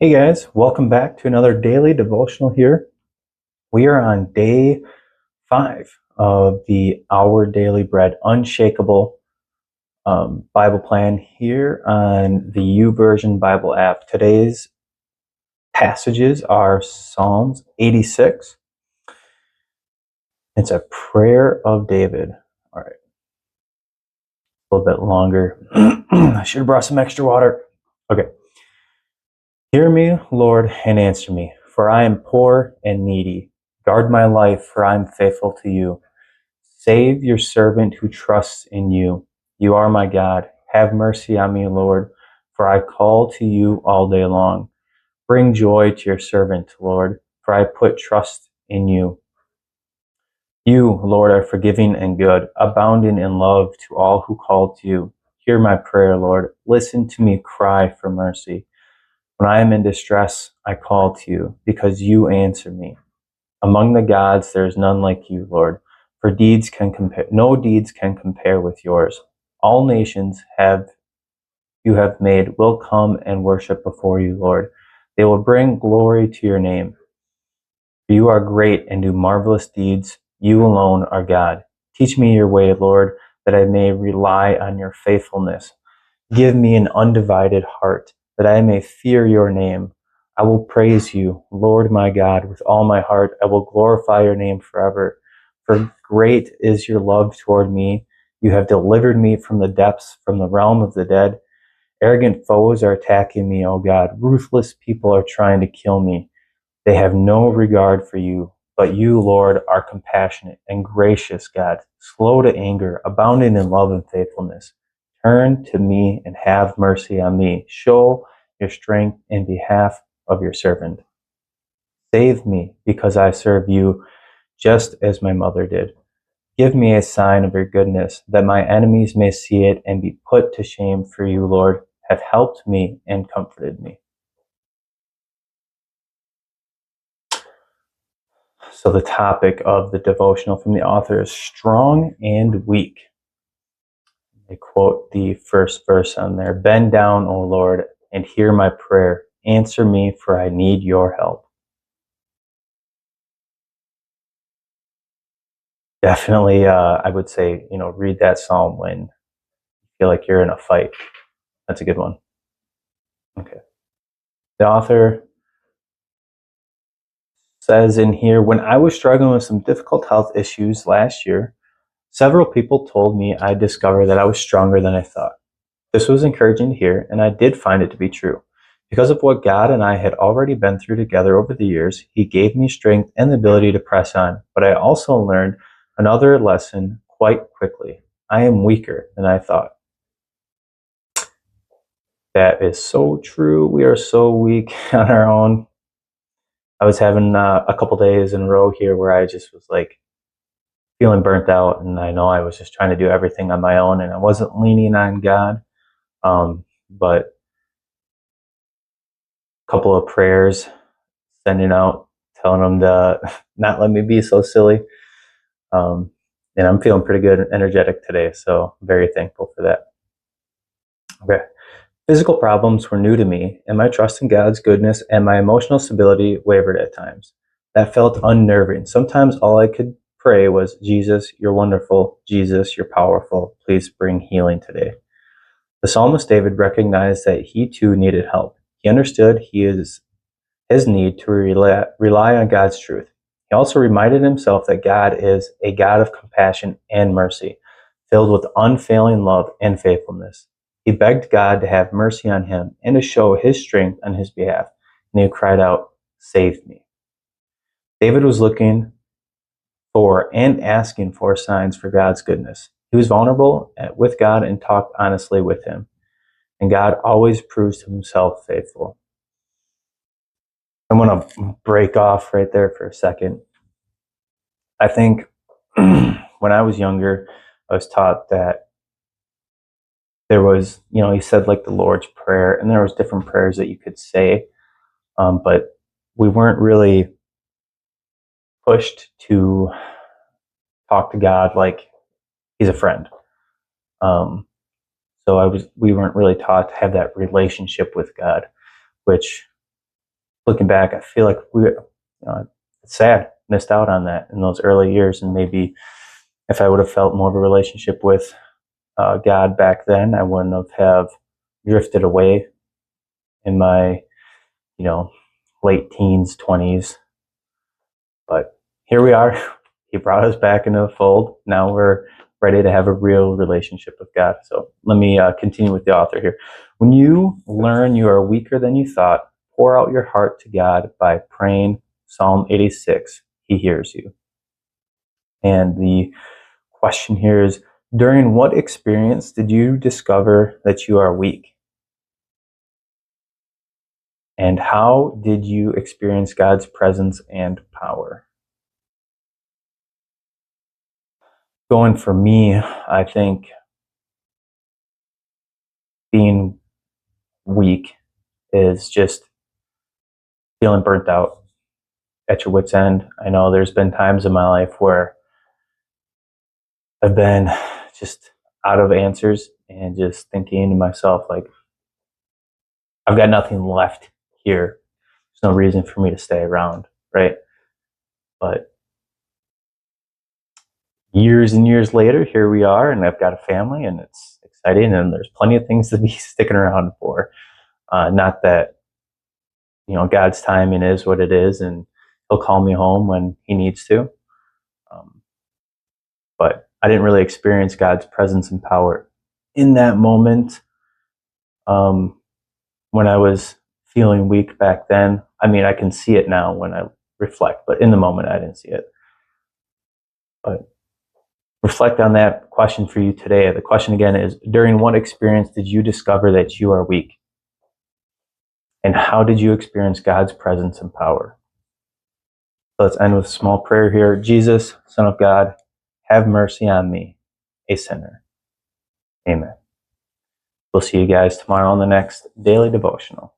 Hey guys, welcome back to another daily devotional here. We are on day 5 of the Our Daily Bread Unshakable Bible plan here on the YouVersion Bible app. Today's passages are Psalms 86. It's a prayer of David. All right, a little bit longer. I should have brought some extra water. Okay. Hear me, Lord, and answer me, for I am poor and needy. Guard my life, for I am faithful to you. Save your servant who trusts in you. You are my God. Have mercy on me, Lord, for I call to you all day long. Bring joy to your servant, Lord, for I put trust in you. You, Lord, are forgiving and good, abounding in love to all who call to you. Hear my prayer, Lord. Listen to me cry for mercy. When I am in distress, I call to you, because you answer me. Among the gods, there is none like you, Lord, for no deeds can compare with yours. All nations you have made will come and worship before you, Lord. They will bring glory to your name. For you are great and do marvelous deeds. You alone are God. Teach me your way, Lord, that I may rely on your faithfulness. Give me an undivided heart, that I may fear your name. I will praise you, Lord my God, with all my heart. I will glorify your name forever. For great is your love toward me. You have delivered me from the depths, from the realm of the dead. Arrogant foes are attacking me, O God. Ruthless people are trying to kill me. They have no regard for you. But you, Lord, are compassionate and gracious God, slow to anger, abounding in love and faithfulness. Turn to me and have mercy on me. Show your strength in behalf of your servant. Save me, because I serve you just as my mother did. Give me a sign of your goodness, that my enemies may see it and be put to shame. For you, Lord, have helped me and comforted me. So the topic of the devotional from the author is strong and weak. They quote the first verse on there. Bend down, O Lord, and hear my prayer. Answer me, for I need your help. Definitely, I would say, read that psalm when you feel like you're in a fight. That's a good one. Okay. The author says in here, when I was struggling with some difficult health issues last year, several people told me I discovered that I was stronger than I thought. This was encouraging to hear, and I did find it to be true. Because of what God and I had already been through together over the years, He gave me strength and the ability to press on. But I also learned another lesson quite quickly. I am weaker than I thought. That is so true. We are so weak on our own. I was having a couple days in a row here where I just was like feeling burnt out, and I know I was just trying to do everything on my own, and I wasn't leaning on God. But a couple of prayers, sending out, telling them to not let me be so silly. And I'm feeling pretty good and energetic today, so I'm very thankful for that. Okay. Physical problems were new to me, and my trust in God's goodness and my emotional stability wavered at times. That felt unnerving. Sometimes all I could pray was, Jesus, you're wonderful. Jesus, you're powerful. Please bring healing today. The psalmist David recognized that he too needed help. He understood his need to rely on God's truth. He also reminded himself that God is a God of compassion and mercy, filled with unfailing love and faithfulness. He begged God to have mercy on him and to show his strength on his behalf, and he cried out, "Save me." David was looking for and asking for signs for God's goodness. He was vulnerable with God and talked honestly with him, and God always proves himself faithful. I'm going to break off right there for a second. I think when I was younger, I was taught that there was, he said like the Lord's Prayer, and there was different prayers that you could say, but we weren't really pushed to talk to God like He's a friend. So we weren't really taught to have that relationship with God, which looking back, I feel like it's sad, missed out on that in those early years. And maybe if I would have felt more of a relationship with God back then, I wouldn't have drifted away in my, late teens, 20s. But here we are. He brought us back into the fold. Now we're ready to have a real relationship with God. So let me continue with the author here. When you learn you are weaker than you thought, pour out your heart to God by praying Psalm 86. He hears you. And the question here is, during what experience did you discover that you are weak? And how did you experience God's presence and power? Going for me, I think being weak is just feeling burnt out at your wit's end. I know there's been times in my life where I've been just out of answers and just thinking to myself, like, I've got nothing left here. There's no reason for me to stay around, right? But years and years later, here we are, and I've got a family, and it's exciting, and there's plenty of things to be sticking around for. Not that, God's timing is what it is, and He'll call me home when He needs to. But I didn't really experience God's presence and power in that moment when I was feeling weak back then. I mean, I can see it now when I reflect, but in the moment, I didn't see it. But reflect on that question for you today. The question again is, during what experience did you discover that you are weak? And how did you experience God's presence and power? So let's end with a small prayer here. Jesus, Son of God, have mercy on me, a sinner. Amen. We'll see you guys tomorrow on the next Daily Devotional.